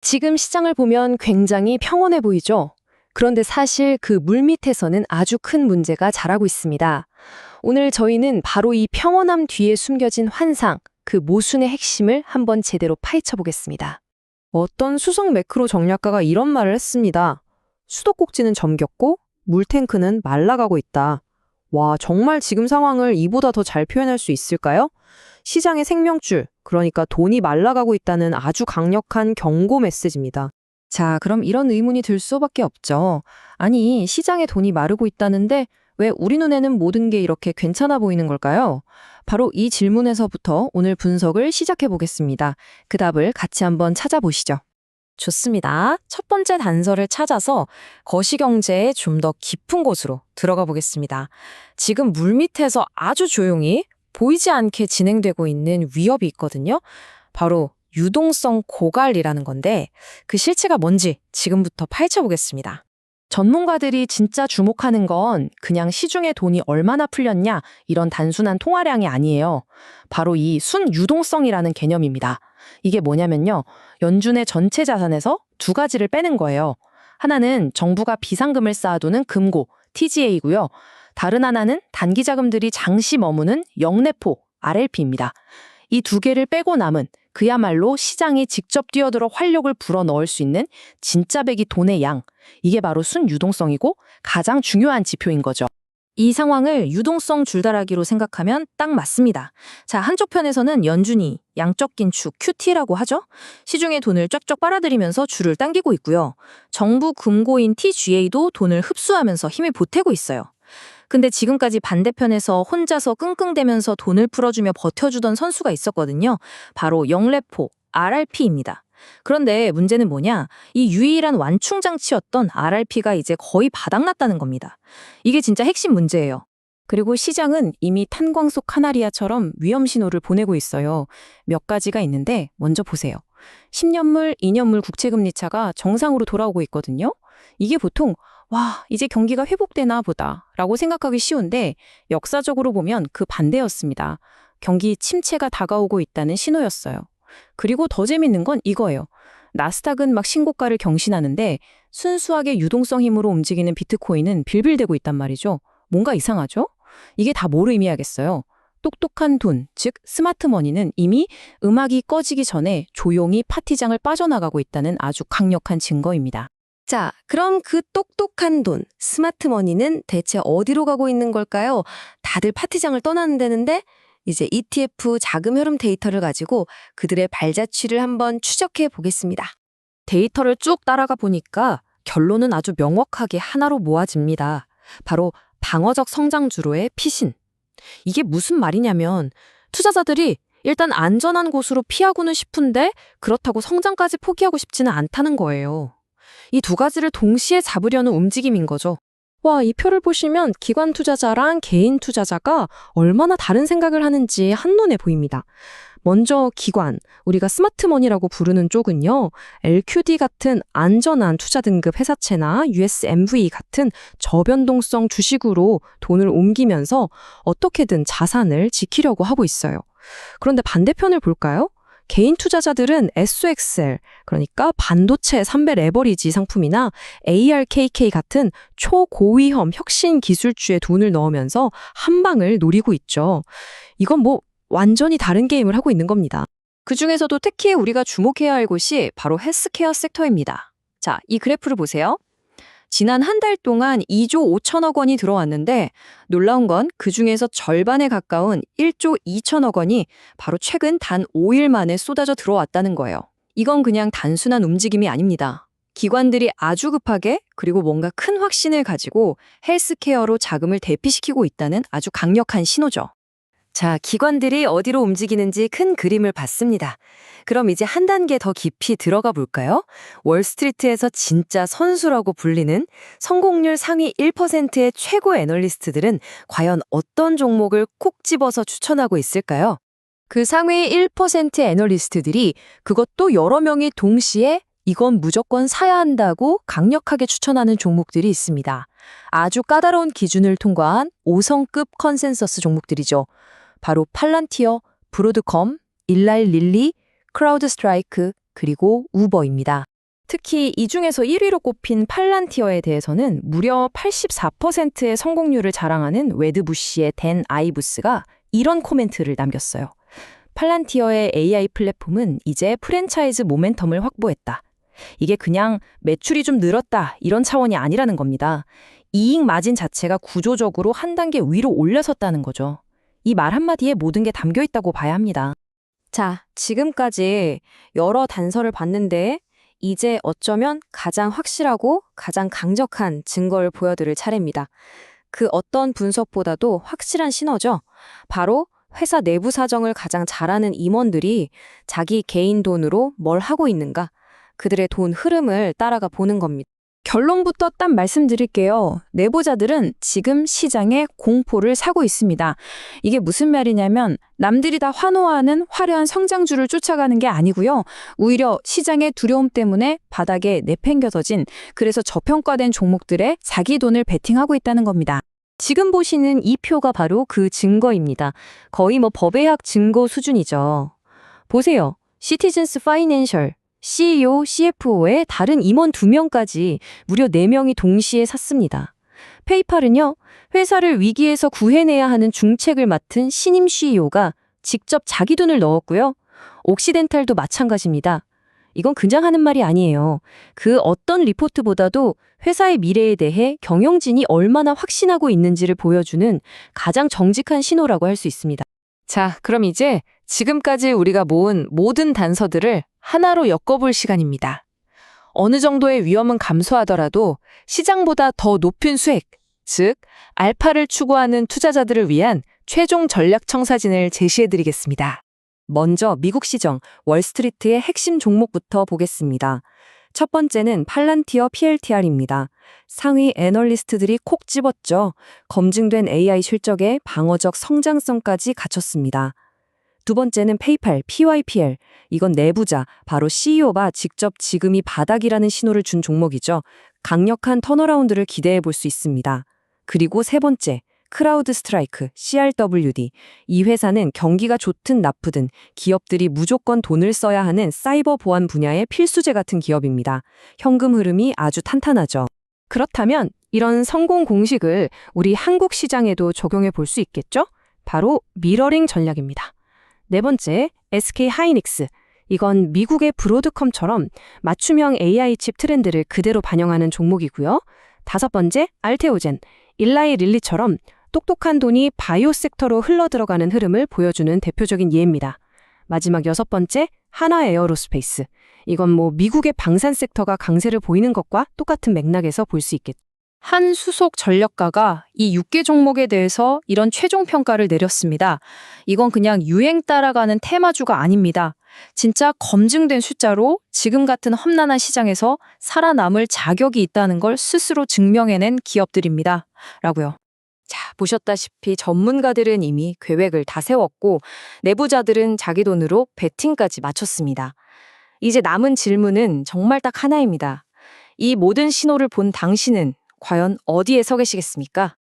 지금 시장을 보면 굉장히 평온해 보이죠? 그런데 사실 그 물밑에서는 아주 큰 문제가 자라고 있습니다. 오늘 저희는 바로 이 평온함 뒤에 숨겨진 환상, 그 모순의 핵심을 한번 제대로 파헤쳐 보겠습니다. 어떤 수석 매크로 전략가가 이런 말을 했습니다. 수도꼭지는 잠겼고 물탱크는 말라가고 있다. 와, 정말 지금 상황을 이보다 더 잘 표현할 수 있을까요? 시장의 생명줄, 그러니까 돈이 말라가고 있다는 아주 강력한 경고 메시지입니다. 자, 그럼 이런 의문이 들 수밖에 없죠. 아니, 시장에 돈이 마르고 있다는데 왜 우리 눈에는 모든 게 이렇게 괜찮아 보이는 걸까요? 바로 이 질문에서부터 오늘 분석을 시작해 보겠습니다. 그 답을 같이 한번 찾아보시죠. 좋습니다. 첫 번째 단서를 찾아서 거시경제의 좀 더 깊은 곳으로 들어가 보겠습니다. 지금 물밑에서 아주 조용히 보이지 않게 진행되고 있는 위협이 있거든요. 바로 유동성 고갈이라는 건데 그 실체가 뭔지 지금부터 파헤쳐 보겠습니다. 전문가들이 진짜 주목하는 건 그냥 시중에 돈이 얼마나 풀렸냐 이런 단순한 통화량이 아니에요. 바로 이 순유동성이라는 개념입니다. 이게 뭐냐면요. 연준의 전체 자산에서 두 가지를 빼는 거예요. 하나는 정부가 비상금을 쌓아두는 금고, TGA고요. 다른 하나는 단기 자금들이 장시 머무는 영래포, RLP입니다. 이 두 개를 빼고 남은 그야말로 시장이 직접 뛰어들어 활력을 불어넣을 수 있는 진짜 배기 돈의 양. 이게 바로 순유동성이고 가장 중요한 지표인 거죠. 이 상황을 유동성 줄다라기로 생각하면 딱 맞습니다. 자, 한쪽 편에서는 연준이 양적 긴축 QT라고 하죠. 시중에 돈을 쫙쫙 빨아들이면서 줄을 당기고 있고요. 정부 금고인 TGA도 돈을 흡수하면서 힘을 보태고 있어요. 근데 지금까지 반대편에서 혼자서 끙끙대면서 돈을 풀어주며 버텨주던 선수가 있었거든요. 바로 영래포, RRP입니다. 그런데 문제는 뭐냐? 이 유일한 완충장치였던 RRP가 이제 거의 바닥났다는 겁니다. 이게 진짜 핵심 문제예요. 그리고 시장은 이미 탄광 속 카나리아처럼 위험 신호를 보내고 있어요. 몇 가지가 있는데 먼저 보세요. 10년물, 2년물 국채금리 차가 정상으로 돌아오고 있거든요. 이게 보통 와, 이제 경기가 회복되나 보다 라고 생각하기 쉬운데 역사적으로 보면 그 반대였습니다. 경기 침체가 다가오고 있다는 신호였어요. 그리고 더 재밌는 건 이거예요. 나스닥은 막 신고가를 경신하는데 순수하게 유동성 힘으로 움직이는 비트코인은 빌빌대고 있단 말이죠. 뭔가 이상하죠? 이게 다 뭘 의미하겠어요? 똑똑한 돈, 즉 스마트머니는 이미 음악이 꺼지기 전에 조용히 파티장을 빠져나가고 있다는 아주 강력한 증거입니다. 자, 그럼 그 똑똑한 돈, 스마트머니는 대체 어디로 가고 있는 걸까요? 다들 파티장을 떠나는데는데 이제 ETF 자금 흐름 데이터를 가지고 그들의 발자취를 한번 추적해 보겠습니다. 데이터를 쭉 따라가 보니까 결론은 아주 명확하게 하나로 모아집니다. 바로 방어적 성장주로의 피신. 이게 무슨 말이냐면 투자자들이 일단 안전한 곳으로 피하고는 싶은데 그렇다고 성장까지 포기하고 싶지는 않다는 거예요. 이 두 가지를 동시에 잡으려는 움직임인 거죠. 와, 이 표를 보시면 기관 투자자랑 개인 투자자가 얼마나 다른 생각을 하는지 한눈에 보입니다. 먼저 기관, 우리가 스마트머니라고 부르는 쪽은요, LQD 같은 안전한 투자 등급 회사채나 USMV 같은 저변동성 주식으로 돈을 옮기면서 어떻게든 자산을 지키려고 하고 있어요. 그런데 반대편을 볼까요? 개인 투자자들은 SOXL, 그러니까 반도체 3배 레버리지 상품이나 ARKK 같은 초고위험 혁신 기술주에 돈을 넣으면서 한 방을 노리고 있죠. 이건 뭐 완전히 다른 게임을 하고 있는 겁니다. 그중에서도 특히 우리가 주목해야 할 곳이 바로 헬스케어 섹터입니다. 자, 이 그래프를 보세요. 지난 한 달 동안 2조 5천억 원이 들어왔는데 놀라운 건 그중에서 절반에 가까운 1조 2천억 원이 바로 최근 단 5일 만에 쏟아져 들어왔다는 거예요. 이건 그냥 단순한 움직임이 아닙니다. 기관들이 아주 급하게 그리고 뭔가 큰 확신을 가지고 헬스케어로 자금을 대피시키고 있다는 아주 강력한 신호죠. 자, 기관들이 어디로 움직이는지 큰 그림을 봤습니다. 그럼 이제 한 단계 더 깊이 들어가 볼까요? 월스트리트에서 진짜 선수라고 불리는 성공률 상위 1%의 최고 애널리스트들은 과연 어떤 종목을 콕 집어서 추천하고 있을까요? 그 상위 1% 애널리스트들이 그것도 여러 명이 동시에 이건 무조건 사야 한다고 강력하게 추천하는 종목들이 있습니다. 아주 까다로운 기준을 통과한 5성급 컨센서스 종목들이죠. 바로 팔란티어, 브로드컴, 일라일릴리, 크라우드스트라이크, 그리고 우버입니다. 특히 이 중에서 1위로 꼽힌 팔란티어에 대해서는 무려 84%의 성공률을 자랑하는 웨드부시의 댄 아이브스가 이런 코멘트를 남겼어요. 팔란티어의 AI 플랫폼은 이제 프랜차이즈 모멘텀을 확보했다. 이게 그냥 매출이 좀 늘었다 이런 차원이 아니라는 겁니다. 이익 마진 자체가 구조적으로 한 단계 위로 올려섰다는 거죠. 이 말 한마디에 모든 게 담겨 있다고 봐야 합니다. 자, 지금까지 여러 단서를 봤는데 이제 어쩌면 가장 확실하고 가장 강력한 증거를 보여드릴 차례입니다. 그 어떤 분석보다도 확실한 신호죠. 바로 회사 내부 사정을 가장 잘 아는 임원들이 자기 개인 돈으로 뭘 하고 있는가, 그들의 돈 흐름을 따라가 보는 겁니다. 결론부터 딱 말씀드릴게요. 내부자들은 지금 시장에 공포를 사고 있습니다. 이게 무슨 말이냐면 남들이 다 환호하는 화려한 성장주를 쫓아가는 게 아니고요. 오히려 시장의 두려움 때문에 바닥에 내팽겨져진, 그래서 저평가된 종목들에 자기 돈을 베팅하고 있다는 겁니다. 지금 보시는 이 표가 바로 그 증거입니다. 거의 법의학 증거 수준이죠. 보세요. 시티즌스 파이낸셜 CEO, CFO의 다른 임원 2명까지 무려 4명이 동시에 샀습니다. 페이팔은요, 회사를 위기에서 구해내야 하는 중책을 맡은 신임 CEO가 직접 자기 돈을 넣었고요. 옥시덴탈도 마찬가지입니다. 이건 그냥 하는 말이 아니에요. 그 어떤 리포트보다도 회사의 미래에 대해 경영진이 얼마나 확신하고 있는지를 보여주는 가장 정직한 신호라고 할 수 있습니다. 자, 그럼 이제 지금까지 우리가 모은 모든 단서들을 하나로 엮어볼 시간입니다. 어느 정도의 위험은 감소하더라도 시장보다 더 높은 수익, 즉 알파를 추구하는 투자자들을 위한 최종 전략 청사진을 제시해드리겠습니다. 먼저 미국 시정, 월스트리트의 핵심 종목부터 보겠습니다. 첫 번째는 팔란티어 PLTR입니다. 상위 애널리스트들이 콕 집었죠. 검증된 AI 실적에 방어적 성장성까지 갖췄습니다. 두 번째는 페이팔 PYPL. 이건 내부자, 바로 CEO가 직접 지금이 바닥이라는 신호를 준 종목이죠. 강력한 턴어라운드를 기대해 볼 수 있습니다. 그리고 세 번째, 크라우드 스트라이크, CRWD. 이 회사는 경기가 좋든 나쁘든 기업들이 무조건 돈을 써야 하는 사이버 보안 분야의 필수제 같은 기업입니다. 현금 흐름이 아주 탄탄하죠. 그렇다면 이런 성공 공식을 우리 한국 시장에도 적용해 볼 수 있겠죠? 바로 미러링 전략입니다. 네 번째, SK 하이닉스. 이건 미국의 브로드컴처럼 맞춤형 AI 칩 트렌드를 그대로 반영하는 종목이고요. 다섯 번째, 알테오젠. 일라이 릴리처럼 똑똑한 돈이 바이오 섹터로 흘러들어가는 흐름을 보여주는 대표적인 예입니다. 마지막 여섯 번째, 하나 에어로스페이스. 이건 미국의 방산 섹터가 강세를 보이는 것과 똑같은 맥락에서 볼 수 있겠죠. 한 수석 전략가가 이 6개 종목에 대해서 이런 최종 평가를 내렸습니다. 이건 그냥 유행 따라가는 테마주가 아닙니다. 진짜 검증된 숫자로 지금 같은 험난한 시장에서 살아남을 자격이 있다는 걸 스스로 증명해낸 기업들입니다. 라고요. 자, 보셨다시피 전문가들은 이미 계획을 다 세웠고 내부자들은 자기 돈으로 베팅까지 마쳤습니다. 이제 남은 질문은 정말 딱 하나입니다. 이 모든 신호를 본 당신은 과연 어디에 서 계시겠습니까?